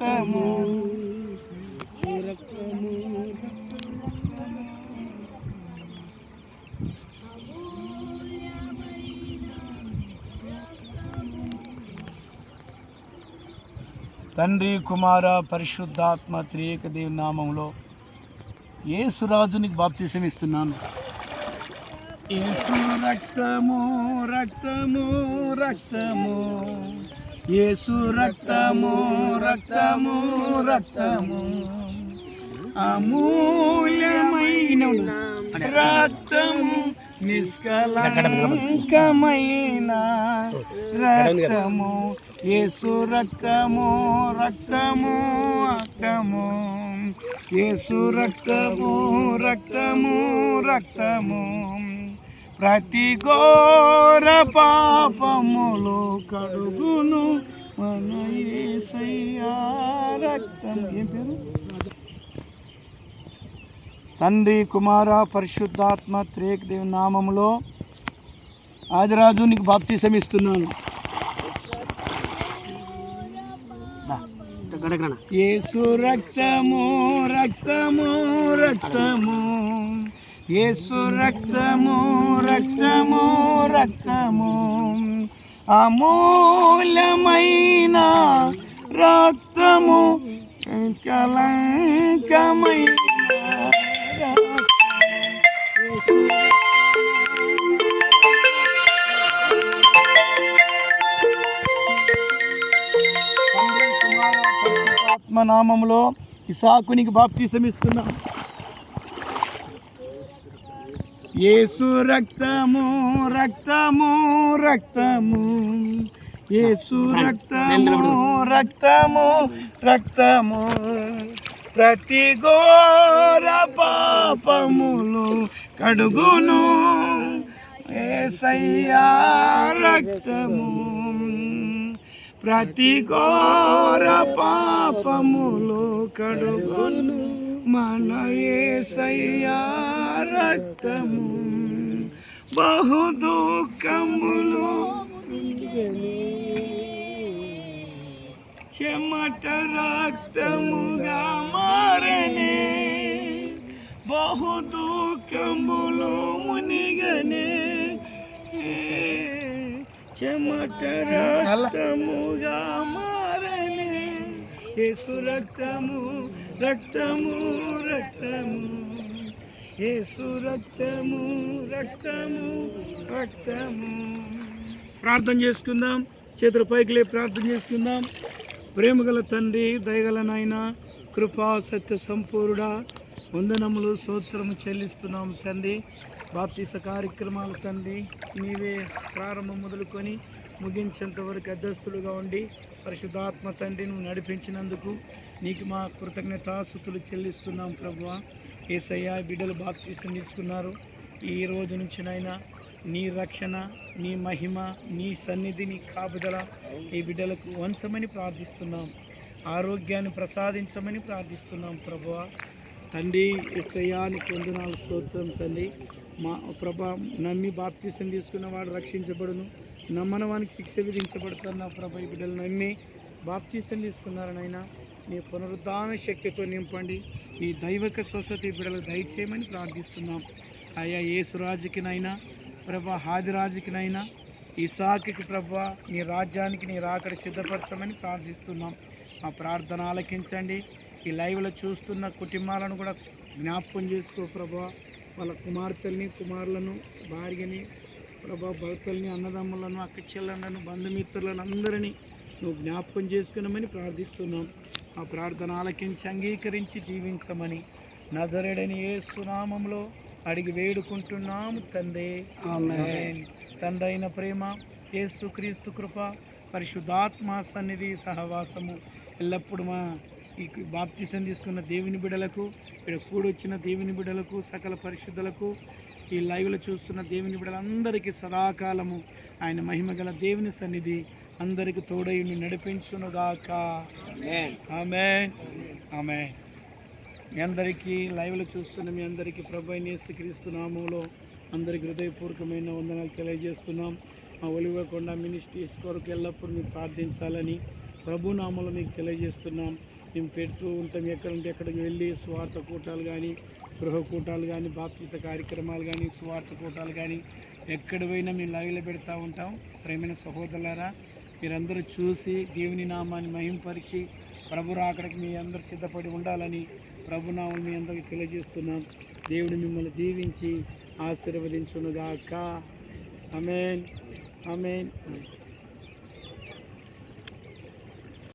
రక్తము తండ్రి కుమార పరిశుద్ధాత్మ త్రియేక దేవుని నామంలో యేసురాజునికి బాప్తిసం ఇస్తున్నాను. యేసు రక్తము రక్తము రక్తము, యేసు రక్తము రక్తము రక్తము, అమూల్యమైన రక్తము, నిష్కలంకమైన రక్తము, యేసు రక్తము రక్తము రక్తము, యేసు రక్తము రక్తము రక్తము, ప్రతి ఘోర పాపములు కడుగును మన యేసయ్యా రక్తం. ఏం పేరు? తండ్రి కుమార పరిశుద్ధాత్మ త్రియేక దేవుని నామములో ఆదిరాజు నీకు బాప్తిసం ఇస్తున్నాను. యేసు రక్తము రక్తము రక్తము, యేసు రక్తము రక్తము రక్తము, అమూల్యమైన రక్తము, కలంకమైన నామములో ఇసాకునికి బాప్తిసం ఇస్తున్నా. యేసు రక్తము రక్తము రక్తము, యేసు రక్తము రక్తము రక్తము, ప్రతి ఘోర పాపములు కడుగును యేసయ్యా రక్తము, ప్రతి ఘోర పాపములు కడుగును మన యేసయ్యా రక్తము. బహు దుఃఖములు చెమట రక్తముగా మారనే, బహు దుఃఖములు మునిగనే, చెమట రక్తముగా మారనే, యేసు రక్తము రక్తము రక్తము, యేసు రక్తము రక్తము రక్తము. ప్రార్థన చేసుకుందాం. చేతుల పైకి లేపి ప్రార్థన చేసుకుందాం. ప్రేమగల తండ్రి, దయగల నాయన, కృపా సత్య సంపూర్ణుడా, వందనములు స్తోత్రము చెల్లిస్తున్నాం తండ్రి. బాప్తిస కార్యక్రమాలు తండ్రి నీవే ప్రారంభం మొదలుకొని ముగించేంత వరకు అధ్యక్షులుగా ఉండి పరిశుద్ధాత్మ తండ్రి నువ్వు నడిపించినందుకు నీకు మా కృతజ్ఞతాస్తుతులు చెల్లిస్తున్నాం ప్రభువా. యేసయ్యా బిడ్డలు బాప్తిసం తీసుకున్నారు. ఈ రోజు నుంచి నైనా నీ రక్షణ, నీ మహిమ, నీ సన్నిధి, నీ కాపుదల ఈ బిడ్డలకు వంచమని ప్రార్థిస్తున్నాం. ఆరోగ్యాన్ని ప్రసాదించమని ప్రార్థిస్తున్నాం ప్రభువా. తండ్రి యేసయ్యా నీకు వందనాలు స్తోత్రం తండ్రి. మా ప్రభా నమ్మి బాప్తిసం తీసుకున్న వాడు రక్షించబడును, నమ్మని వానికి శిక్ష విధించబడుతున్న ప్రభా. ఈ బిడ్డలు నమ్మి బాప్తిసం తీసుకున్నారనైనా నీ పునరుద్ధాన శక్తితో నింపండి. నీ దైవక స్వస్థత ఈ బిడ్డలకు దయచేయమని ప్రార్థిస్తున్నాం. అయ్యా యేసురాజుకినైనా ప్రభా, హాదిరాజుకినైనా, ఇసాకుకి ప్రభా నీ రాజ్యానికి నీ రాకడ సిద్ధపరచమని ప్రార్థిస్తున్నాం. మా ప్రార్థన ఆలకించండి. ఈ లైవ్లో చూస్తున్న కుటుంబాలను కూడా జ్ఞాపకం చేసుకో ప్రభా. వాళ్ళ కుమార్తెల్ని, కుమారులను, భార్యని ప్రభా, భర్తల్ని, అన్నదమ్ములను, అక్క చెల్లెళ్ళను, బంధుమిత్రులను అందరినీ నువ్వు జ్ఞాపకం చేసుకున్నామని ప్రార్థిస్తున్నాం. ఆ ప్రార్థన ఆలకించి అంగీకరించి దీవించమని నజరేయుడైన యేసు నామములో అడిగి వేడుకుంటున్నాము తండ్రి, ఆమేన్. తండ్రి అయిన ప్రేమ, యేసు క్రీస్తు కృప, పరిశుద్ధాత్మ సన్నిధి సహవాసము ఎల్లప్పుడు మా ఈ బాప్తిసం తీసుకున్న దేవుని బిడ్డలకు, ఇక్కడ కూడొచ్చిన దేవుని బిడ్డలకు, సకల పరిశుద్ధులకు, ఈ లైవ్లో చూస్తున్న దేవుని బిడ్డలందరికీ సదాకాలము ఆయన మహిమగల దేవుని సన్నిధి అందరికీ తోడయుని నడిపించునుగాక. ఆమేన్ ఆమేన్. మీ అందరికీ లైవ్లో చూస్తున్న మీ అందరికీ ప్రభువైన యేసుక్రీస్తు నామములో అందరికీ హృదయపూర్వకమైన వందనాలు తెలియజేస్తున్నాం. మా ఒలివకొండ మినిస్ట్రీస్ కొరకు ఎల్లప్పుడూ మీరు ప్రార్థించాలని ప్రభునామంలో మీకు తెలియజేస్తున్నాం. మేము పెడుతూ ఉంటాం, ఎక్కడంటే ఎక్కడికి వెళ్ళి స్వార్థ కూటాలు కానీ, గృహ కూటాలు కానీ, బాప్తిస కార్యక్రమాలు కానీ, స్వార్థ కూటాలు కానీ ఎక్కడ పోయినా మేము లైవ్లో పెడతా ఉంటాం. ప్రేమైన సహోదరులారా, మీరందరూ చూసి దేవుని నామాన్ని మహింపరిచి ప్రభు రాకడికి మీ అందరూ సిద్ధపడి ఉండాలని ప్రభునామం మీ అందరికీ తెలియజేస్తున్నాం. దేవుడు మిమ్మల్ని దీవించి ఆశీర్వదించునుగాక. ఆమేన్, ఆమేన్.